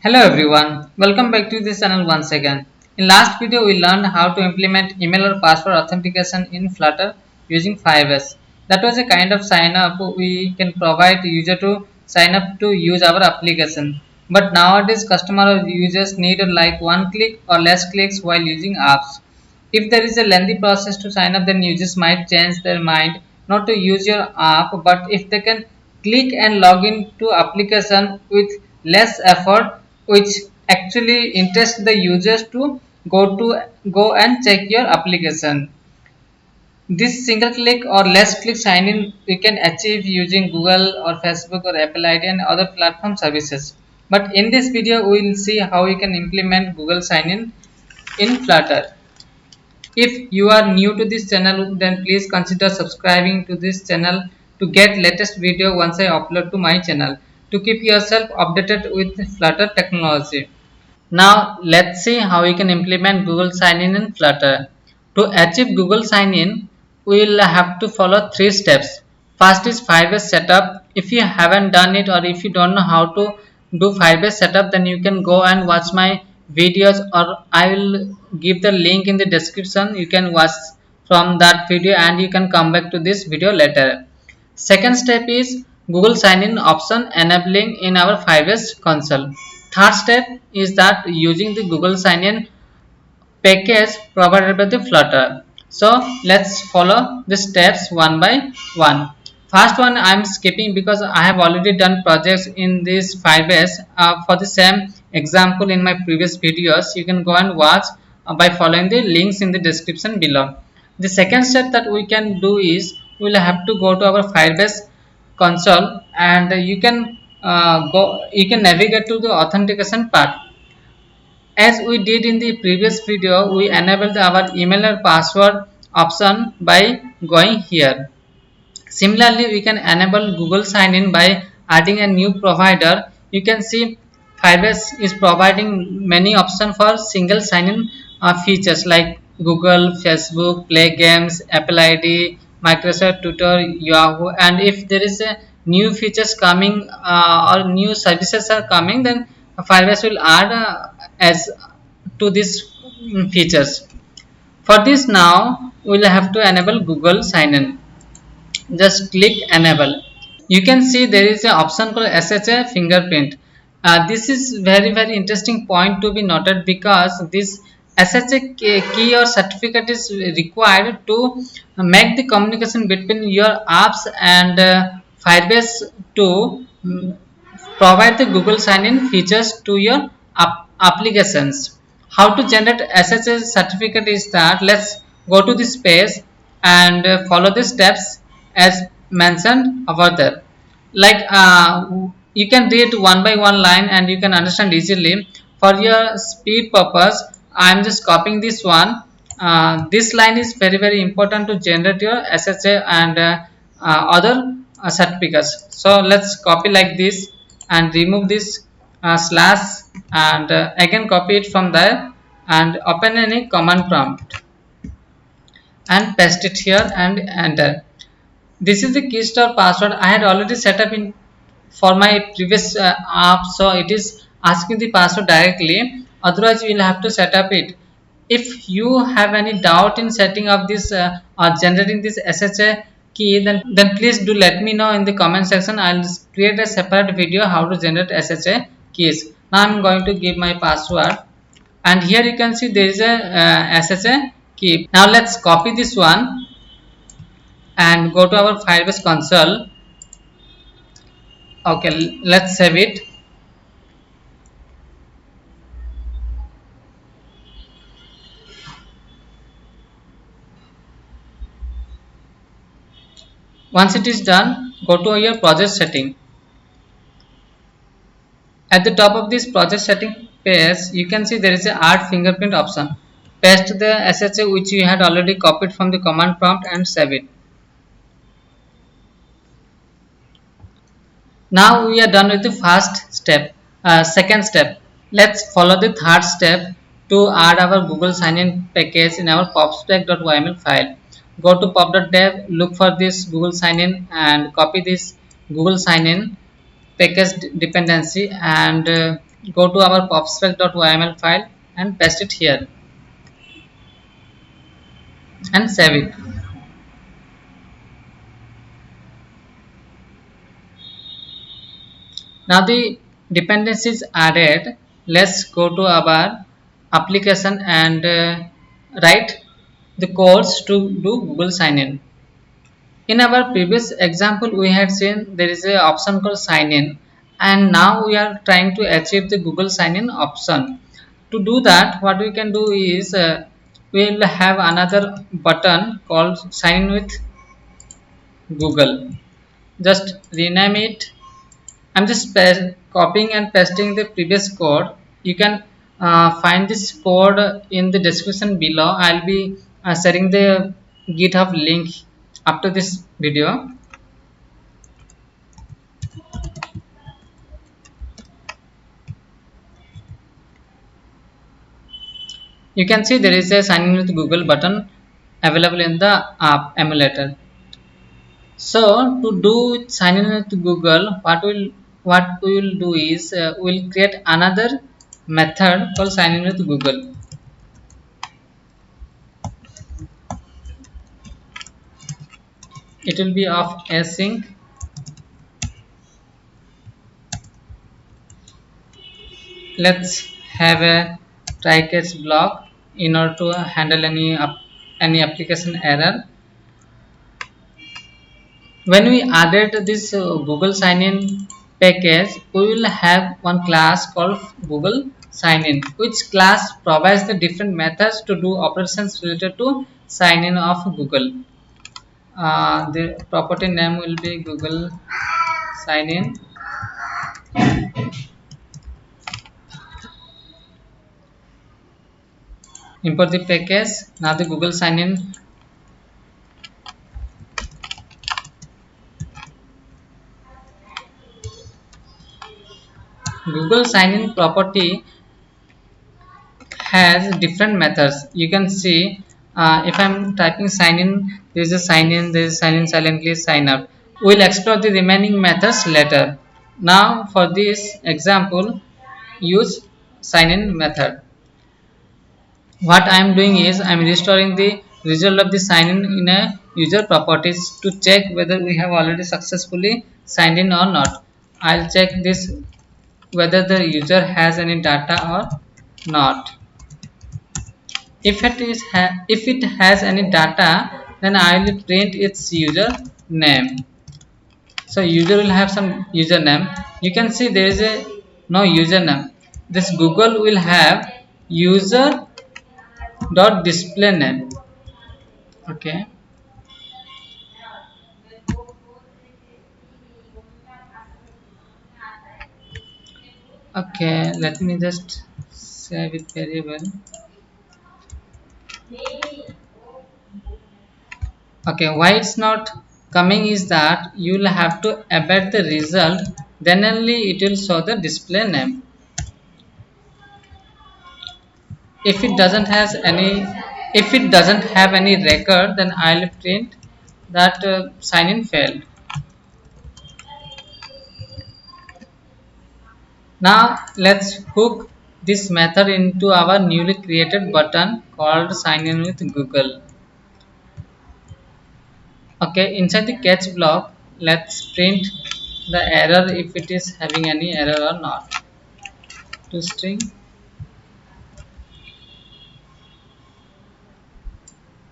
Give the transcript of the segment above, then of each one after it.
Hello everyone, welcome back to this channel once again. In last video we learned how to implement email or password authentication in Flutter using Firebase. That was a kind of sign up we can provide user to sign up to use our application. But nowadays customer or users need like one click or less clicks while using apps. If there is a lengthy process to sign up, then users might change their mind not to use your app, but if they can click and log in to application with less effort, which actually interests the users to go and check your application. This single click or less click sign in we can achieve using Google or Facebook or Apple ID and other platform services. But in this video we will see how we can implement Google sign in Flutter. If you are new to this channel, then please consider subscribing to this channel to get latest video once I upload to my channel to keep yourself updated with Flutter technology. Now let's see how we can implement Google sign in Flutter. To achieve Google sign in, we will have to follow three steps. First is Firebase setup. If you haven't done it or if you don't know how to do Firebase setup, then you can go and watch my videos, or I will give the link in the description. You can watch from that video and you can come back to this video later. Second step is Google sign in option enabling in our Firebase console. Third step is that using the Google sign in package provided by the Flutter. So let's follow the steps one by one. First one I am skipping because I have already done projects in this Firebase for the same example in my previous videos. You can go and watch by following the links in the description below. The second step that we can do is we will have to go to our Firebase console and you can navigate to the authentication part. As we did in the previous video, we enabled our email or password option by going here. Similarly, we can enable Google sign in by adding a new provider. You can see Firebase is providing many options for single sign in features like Google, Facebook, Play Games, Apple ID, Microsoft, Twitter, Yahoo, and if there is a new features coming or new services are coming, then Firebase will add as to these features. For this now we will have to enable Google sign in. Just click enable. You can see there is an option called SSA fingerprint. This is very interesting point to be noted because this SSA key or certificate is required to make the communication between your apps and Firebase to provide the Google sign in features to your applications. How to generate SSH certificate is that let's go to this page and follow the steps as mentioned over there. Like you can read one by one line and you can understand easily. For your speed purpose, I am just copying this one. This line is very important to generate your SSH and other certificates. So let's copy like this and remove this slash and again copy it from there and open any command prompt and paste it here and enter. This is the key store password I had already set up in for my previous app, so it is asking the password directly. Otherwise you will have to set up it. If you have any doubt in setting up this or generating this SSH key, then please do let me know in the comment section. I'll create a separate video how to generate SSH keys. Now I'm going to give my password and here you can see there is a SSH key. Now let's copy this one and go to our Firebase console. Okay, let's save it. Once it is done, go to your project setting. At the top of this project setting page, you can see there is a add fingerprint option. Paste the SSH which you had already copied from the command prompt and save it. Now we are done with the first step. Second step, let's follow the third step to add our Google sign-in package in our popspec.yml file. Go to pop.dev, look for this Google sign-in and copy this Google sign-in package dependency and go to our popspec.yml file and paste it here and save it. Now the dependencies added. Let's go to our application and write the codes to do Google sign in. In our previous example, we had seen there is a option called sign in, and now we are trying to achieve the Google sign in option. To do that, what we can do is we will have another button called sign in with Google. Just rename it. I'm just copying and pasting the previous code. You can find this code in the description below. I'll be sharing the GitHub link after this video. You can see there is a sign in with Google button available in the app emulator. So to do sign in with Google, what we will do is we'll create another method called sign in with Google. It will be of async. Let's have a try catch block in order to handle any application error. When we added this Google sign in package, we will have one class called Google sign in, which class provides the different methods to do operations related to sign in of Google. The property name will be Google sign in. Import the package. Now the Google sign in. Google sign in property has different methods. You can see if I'm typing sign in, there is a sign in, there is sign in silently, sign out. We'll explore the remaining methods later. Now for this example, use sign in method. What I am doing is I am restoring the result of the sign in a user properties to check whether we have already successfully signed in or not. I'll check this whether the user has any data or not. If it has any data, then I will print its user name. So user will have some username. You can see there is a no username. This Google will have user dot display name. Okay. Okay. Let me just save it variable. Okay. Why it's not coming is that you will have to embed the result. Then only it will show the display name. If it doesn't has any if it doesn't have any record, then I'll print that sign in failed. Now let's hook this method into our newly created button called sign in with Google. Okay, inside the catch block, let's print the error if it is having any error or not. To string,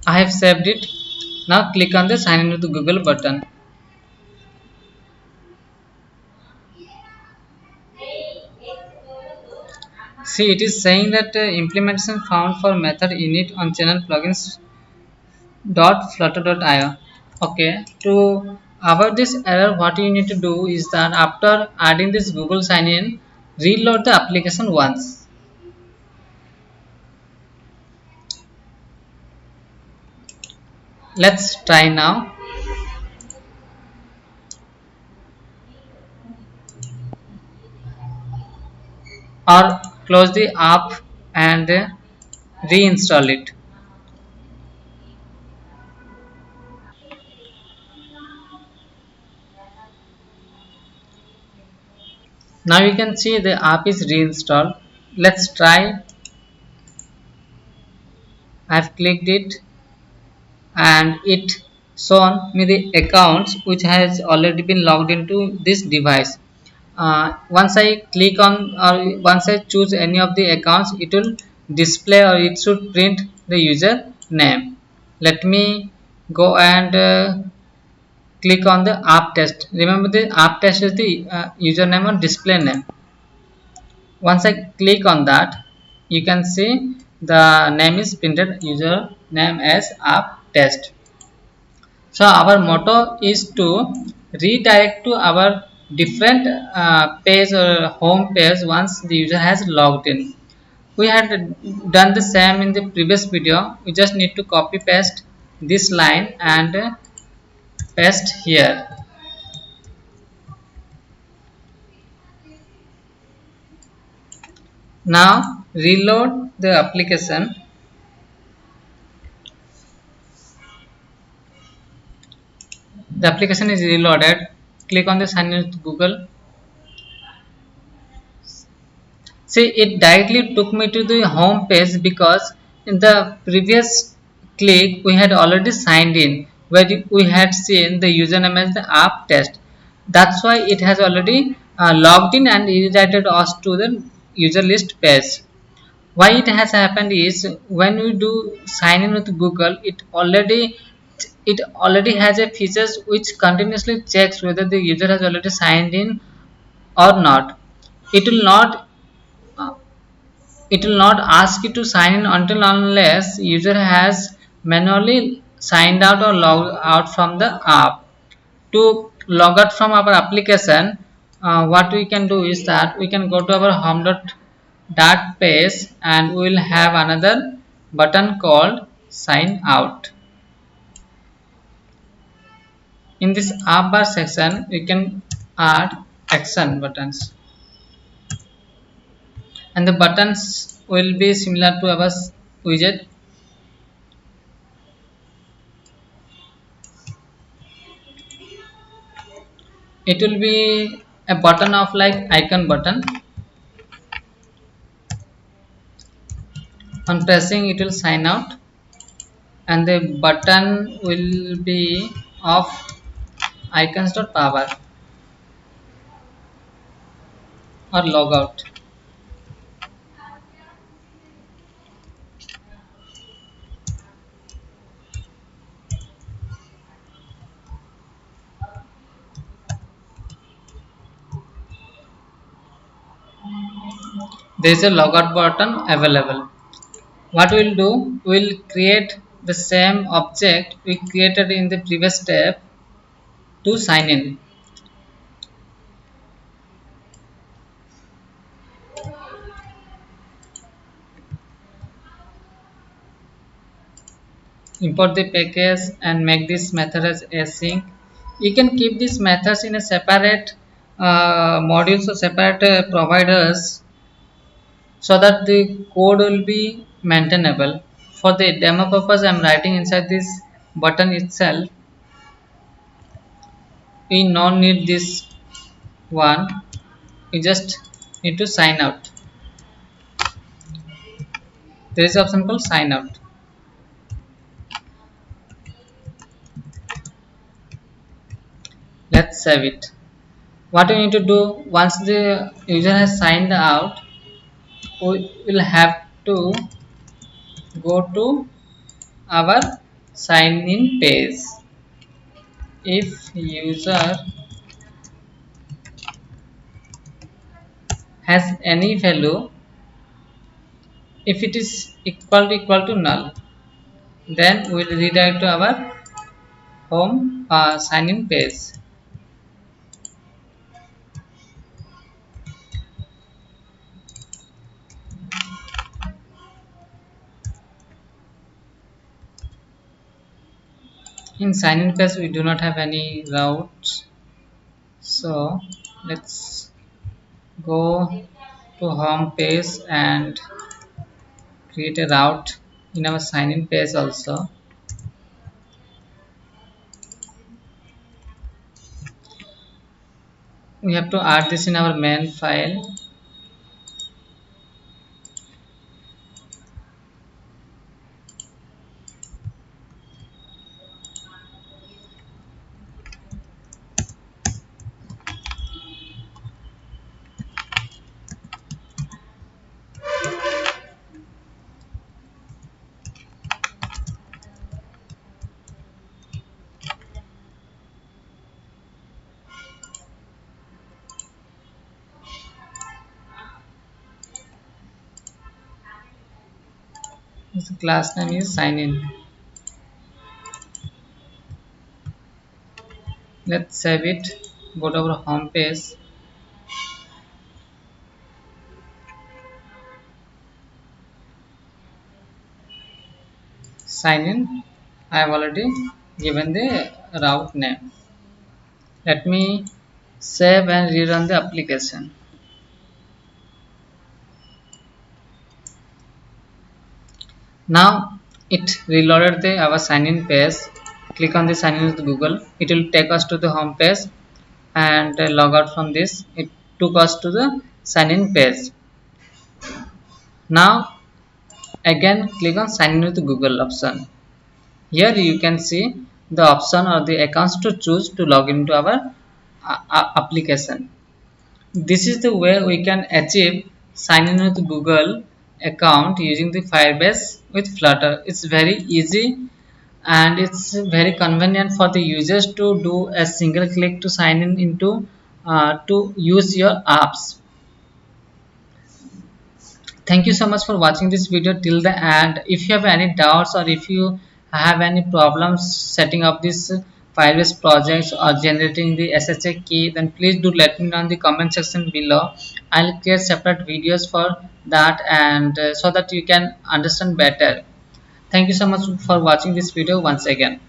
I have saved it. Now click on the sign in with Google button. See, it is saying that implementation found for method init on channel plugins .flutter.io. Okay, to avoid this error, what you need to do is that after adding this Google sign in, reload the application once. Let's try now, or close the app and reinstall it. Now you can see the app is reinstalled. Let's try. I've clicked it and it shown me the accounts which has already been logged into this device. Once I click on or once I choose any of the accounts, it will display or it should print the user name. Let me go and click on the app test. Remember, the app test is the username or display name. Once I click on that, you can see the name is printed, user name as app test. So our motto is to redirect to our different page or home page once the user has logged in. We had done the same in the previous video. We just need to copy paste this line and paste here. Now reload the application. The application is reloaded. Click on the sign in with Google. See, it directly took me to the home page because in the previous click we had already signed in where we had seen the username as the app test. That's why it has already logged in and redirected us to the user list page. Why it has happened is when we do sign in with Google, it already has a features which continuously checks whether the user has already signed in or not. It will not uh, it will not ask you to sign in until unless user has manually signed out or logged out from the app. To log out from our application, what we can do is that we can go to our home.dat page and we will have another button called sign out. In this app bar section we can add action buttons, and the buttons will be similar to our widget. It will be a button of like icon button. On pressing it will sign out, and the button will be of icons.power or logout. There is a logout button available. What we will do, we will create the same object we created in the previous step to sign in. Import the package and make this method as async. You can keep these methods in a separate modules or separate providers so that the code will be maintainable. For the demo purpose, I am writing inside this button itself. We don't need this one. We just need to sign out. There is an option called sign out. Let's save it. What we need to do once the user has signed out, we will have to go to our sign in page. If user has any value, if it is equal to null, then we will redirect to our home sign in page. In sign in page we do not have any routes, so let's go to home page and create a route in our sign in page also. we have to add this in our main file. This class name is sign in. Let's save it. Go to our home page. Sign in. I have already given the route name. Let me save and rerun the application. Now it reloaded our sign in page. Click on the sign in with Google. It will take us to the home page and log out from this. It took us to the sign in page. Now again click on sign in with Google option. Here you can see the option or the accounts to choose to log into our application. This is the way we can achieve sign in with Google account using the Firebase with Flutter. It's very easy and it's very convenient for the users to do a single click to sign in into to use your apps. Thank you so much for watching this video till the end. If you have any doubts or if you have any problems setting up this Firebase projects or generating the SSH key, then please do let me know in the comment section below. I'll create separate videos for that and so that you can understand better. Thank you so much for watching this video once again.